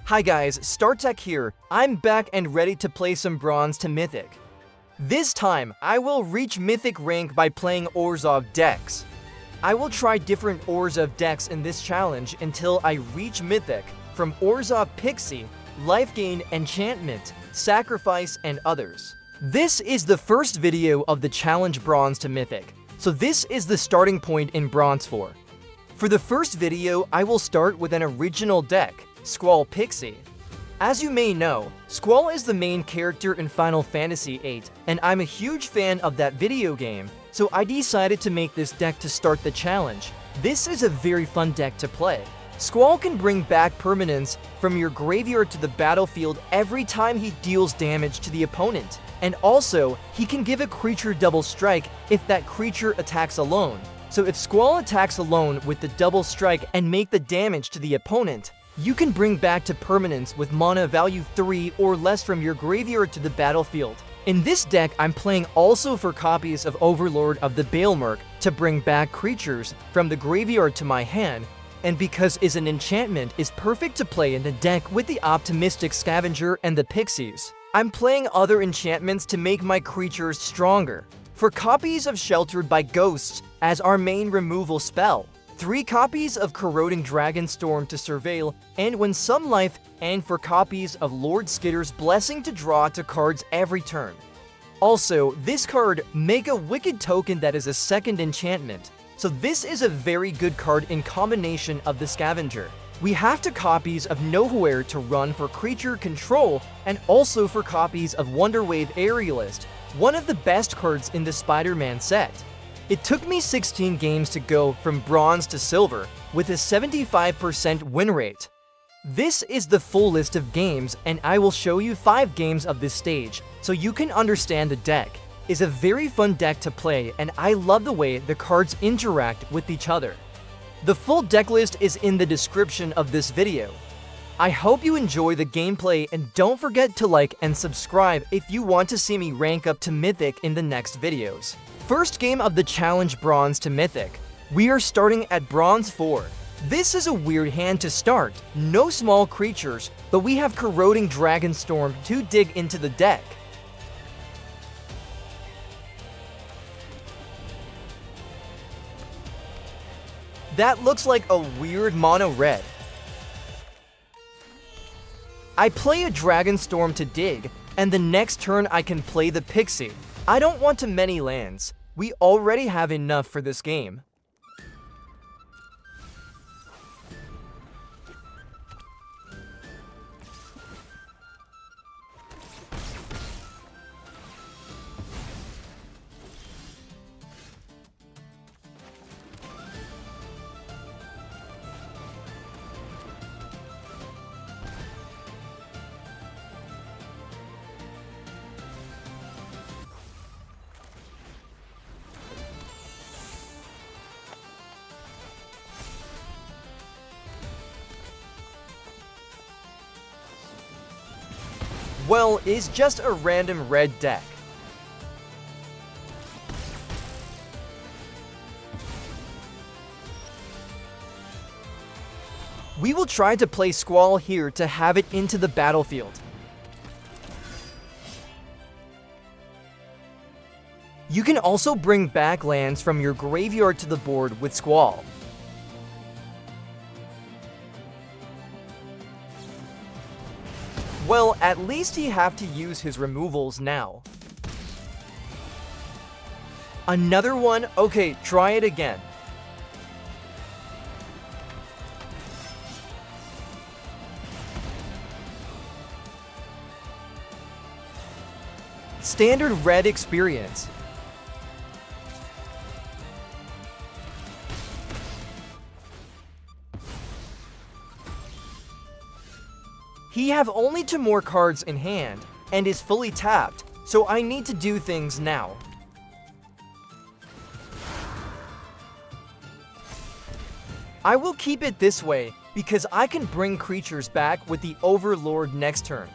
Hi guys, StarTech here. I'm back and ready to play some Bronze to Mythic. This time, I will reach Mythic rank by playing Orzhov decks. I will try different Orzhov decks in this challenge until I reach Mythic from Orzhov Pixie, Life Gain, Enchantment, Sacrifice, and others. This is the first video of the challenge Bronze to Mythic, so this is the starting point in Bronze 4. For the first video, I will start with an original deck, Squall Pixie. As you may know, Squall is the main character in Final Fantasy VIII, and I'm a huge fan of that video game, so I decided to make this deck to start the challenge. This is a very fun deck to play. Squall can bring back permanents from your graveyard to the battlefield every time he deals damage to the opponent, and also, he can give a creature double strike if that creature attacks alone. So if Squall attacks alone with the double strike and make the damage to the opponent, you can bring back to permanents with mana value 3 or less from your graveyard to the battlefield. In this deck, I'm playing also for copies of Overlord of the Balemurk to bring back creatures from the graveyard to my hand, and because is an enchantment is perfect to play in the deck with the Optimistic Scavenger and the Pixies. I'm playing other enchantments to make my creatures stronger. For copies of Sheltered by Ghosts as our main removal spell, 3 copies of Corroding Dragonstorm to surveil and win some life, and for copies of Lord Skitter's Blessing to draw 2 cards every turn. Also, this card, make a wicked token that is a second enchantment, so this is a very good card in combination of the Scavenger. We have 2 copies of Nowhere to run for creature control, and also for copies of Wonderweave Aerialist, one of the best cards in the Spider-Man set. It took me 16 games to go from Bronze to Silver, with a 75% win rate. This is the full list of games, and I will show you 5 games of this stage, so you can understand the deck. It's a very fun deck to play, and I love the way the cards interact with each other. The full deck list is in the description of this video. I hope you enjoy the gameplay, and don't forget to like and subscribe if you want to see me rank up to Mythic in the next videos. First game of the challenge Bronze to Mythic. We are starting at Bronze 4. This is a weird hand to start. No small creatures, but we have Corroding Dragonstorm to dig into the deck. That looks like a weird mono red. I play a Dragonstorm to dig, and the next turn I can play the Pixie. I don't want too many lands. We already have enough for this game. Well, it's just a random red deck. We will try to play Squall here to have it into the battlefield. You can also bring back lands from your graveyard to the board with Squall. Well, at least he have to use his removals now. Another one? Okay, try it again. Standard red experience. He have only 2 more cards in hand, and is fully tapped, so I need to do things now. I will keep it this way, because I can bring creatures back with the Overlord next turn.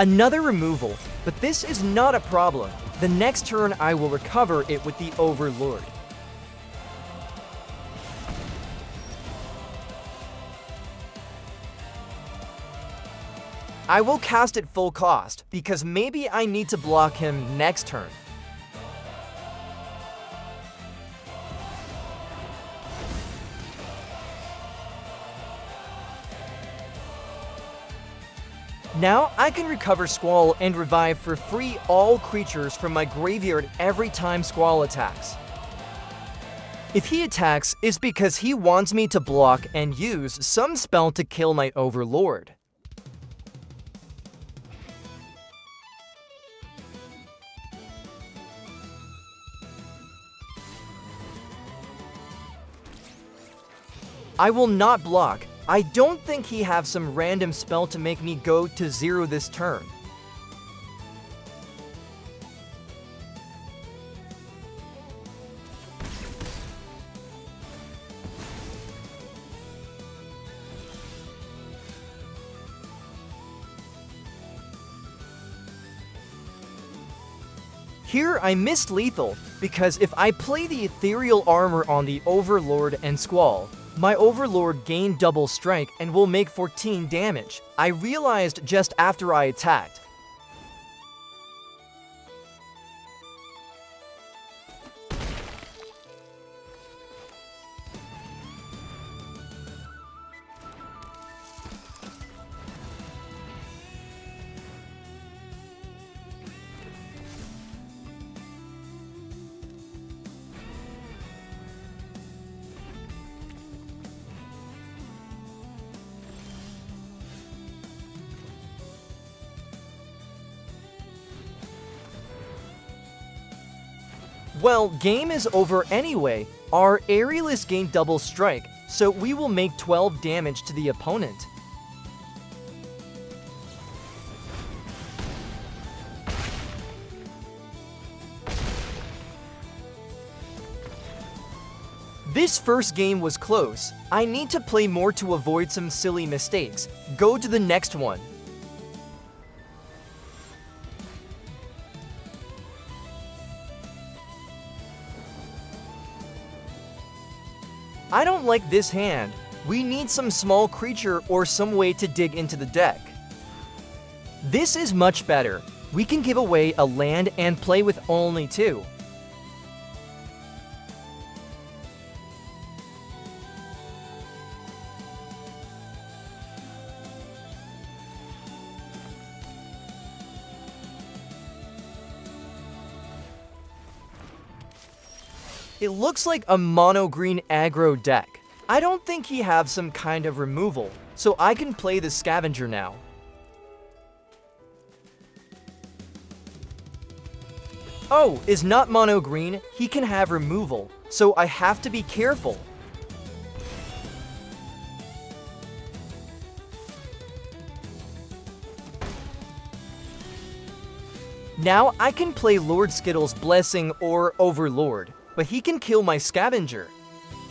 Another removal, but this is not a problem. The next turn I will recover it with the Overlord. I will cast it full cost, because maybe I need to block him next turn. Now I can recover Squall and revive for free all creatures from my graveyard every time Squall attacks. If he attacks, it's because he wants me to block and use some spell to kill my Overlord. I will not block. I don't think he has some random spell to make me go to 0 this turn. Here I missed lethal, because if I play the Ethereal Armor on the Overlord and Squall, my Overlord gained double strike and will make 14 damage. I realized just after I attacked. Well, game is over anyway. Our Aerialist gained double strike, so we will make 12 damage to the opponent. This first game was close. I need to play more to avoid some silly mistakes. Go to the next one. I don't like this hand. We need some small creature or some way to dig into the deck. This is much better. We can give away a land and play with only 2. It looks like a mono-green aggro deck. I don't think he has some kind of removal, so I can play the Scavenger now. Oh, is not mono-green, he can have removal, so I have to be careful. Now I can play Lord Skittle's Blessing or Overlord, but he can kill my Scavenger.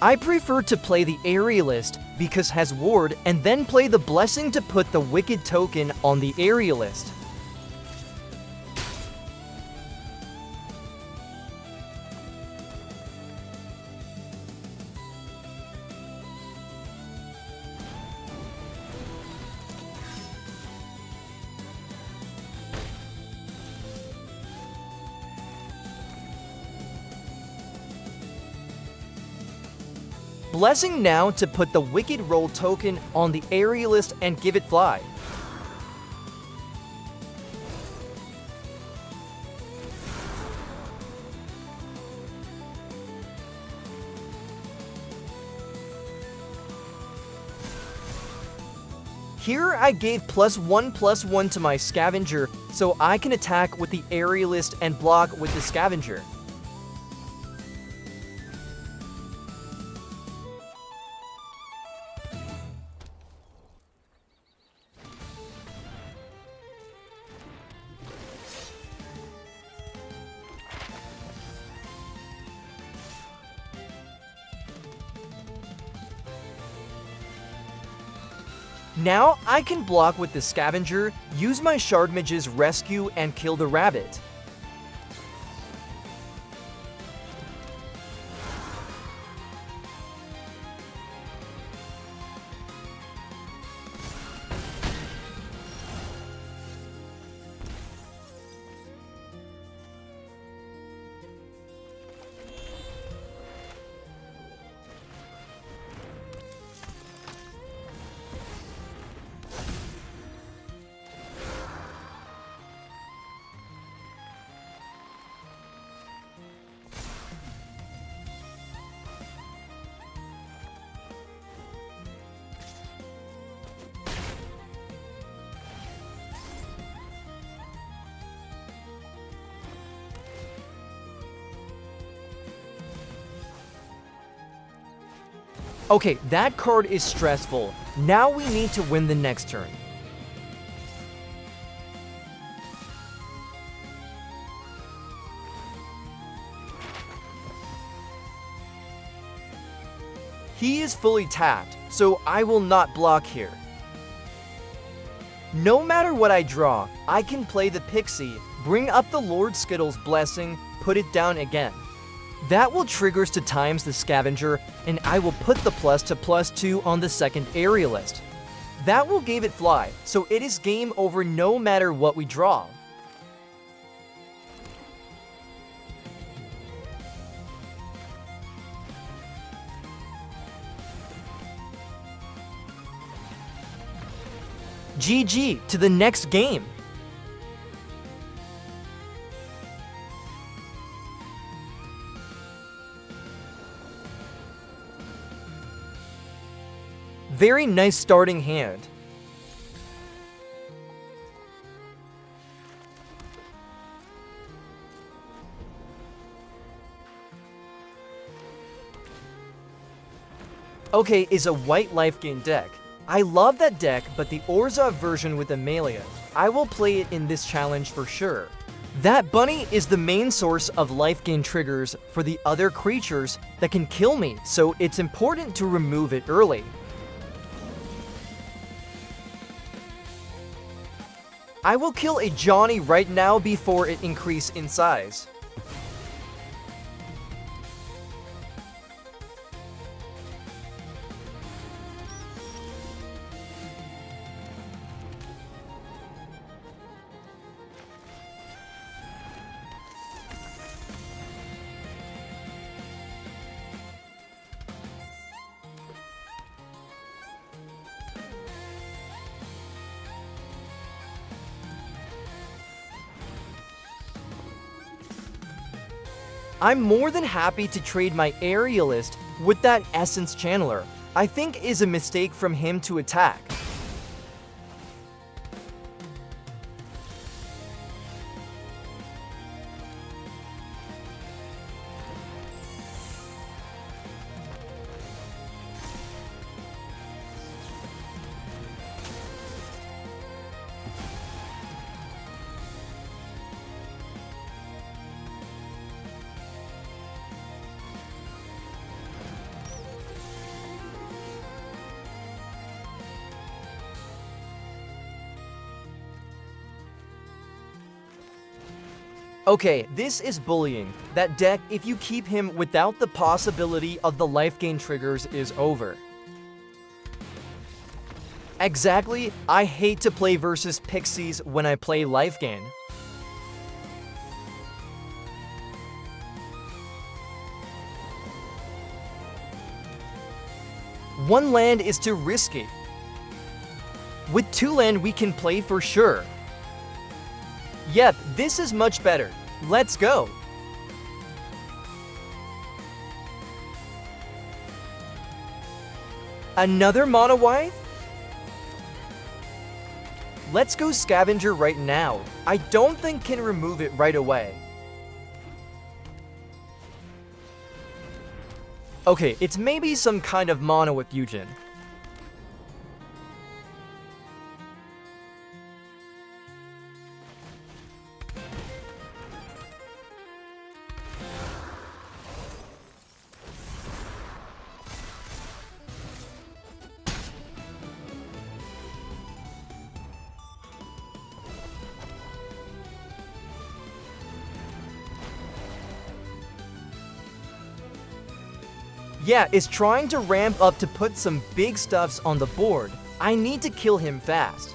I prefer to play the Aerialist because has ward and then play the Blessing to put the Wicked token on the Aerialist. Blessing now to put the Wicked Roll token on the Aerialist and give it fly. Here I gave +1/+1 to my Scavenger so I can attack with the Aerialist and block with the Scavenger. Now I can block with the Scavenger, use my Shardmage's Rescue, and kill the rabbit. Okay, that card is stressful. Now we need to win the next turn. He is fully tapped, so I will not block here. No matter what I draw, I can play the Pixie, bring up the Lord Skittle's Blessing, put it down again. That will triggers to times the Scavenger, and I will put the plus to +2 on the second Aerialist. That will give it fly, so it is game over no matter what we draw. GG to the next game. Very nice starting hand. Okay, is a white life gain deck. I love that deck, but the Orzhov version with Amelia. I will play it in this challenge for sure. That bunny is the main source of life gain triggers for the other creatures that can kill me, so it's important to remove it early. I will kill a Johnny right now before it increase in size. I'm more than happy to trade my Aerialist with that Essence Channeler. I think is a mistake from him to attack. Okay, this is bullying. That deck, if you keep him without the possibility of the life gain triggers, is over. Exactly, I hate to play versus Pixies when I play life gain. One land is too risky. With 2 land we can play for sure. Yep, this is much better. Let's go. Another Mono White? Let's go Scavenger right now. I don't think can remove it right away. Okay, it's maybe some kind of mono with Eugen. Yeah, is trying to ramp up to put some big stuffs on the board. I need to kill him fast.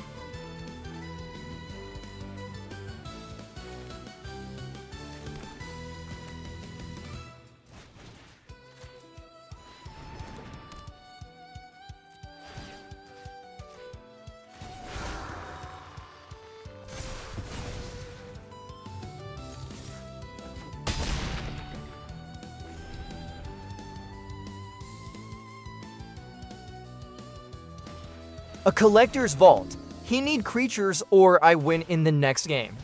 A collector's vault. He need creatures or I win in the next game.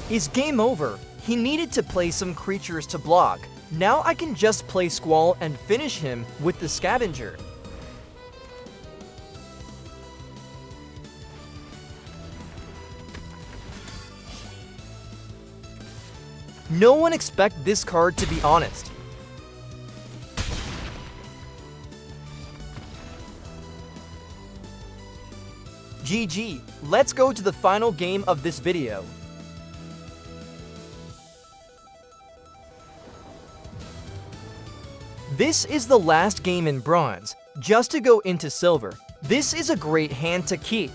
Is game over? He needed to play some creatures to block. Now I can just play Squall and finish him with the Scavenger. No one expect this card to be honest. GG, let's go to the final game of this video. This is the last game in bronze, just to go into silver. This is a great hand to keep.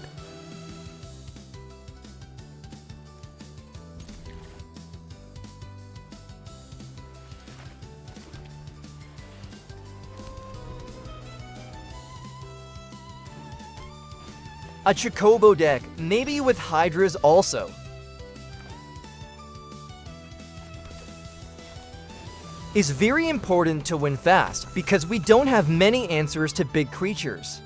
A Chocobo deck, maybe with Hydras also. Is very important to win fast, because we don't have many answers to big creatures.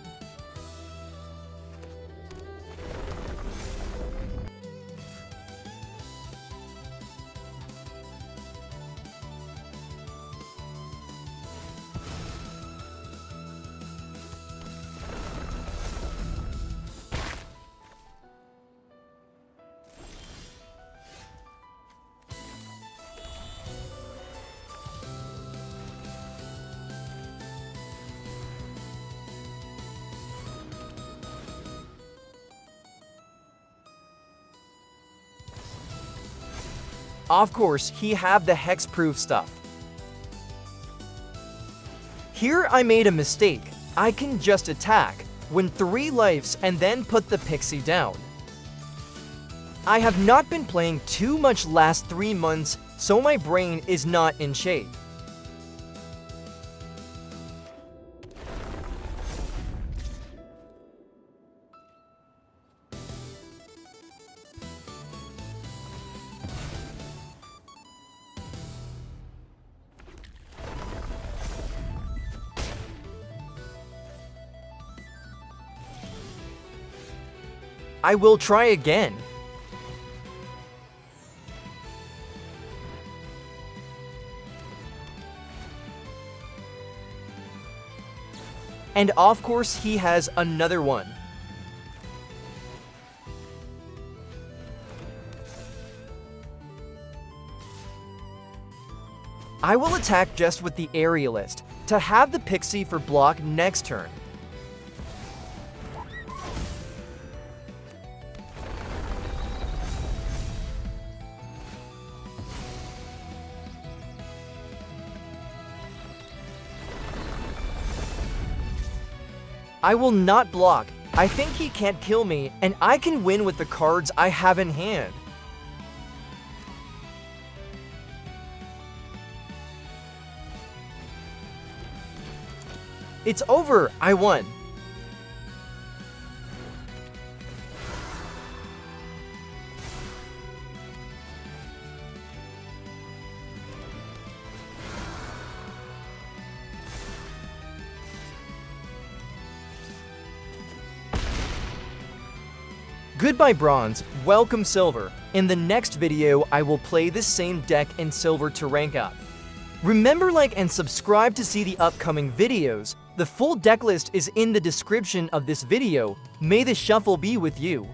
Of course, he have the hexproof stuff. Here I made a mistake. I can just attack, win 3 lives, and then put the Pixie down. I have not been playing too much last 3 months, so my brain is not in shape. I will try again. And of course, he has another one. I will attack just with the Aerialist to have the Pixie for block next turn. I will not block. I think he can't kill me, and I can win with the cards I have in hand. It's over. I won. Goodbye bronze, welcome silver. In the next video, I will play this same deck in silver to rank up. Remember, like and subscribe to see the upcoming videos. The full deck list is in the description of this video. May the shuffle be with you.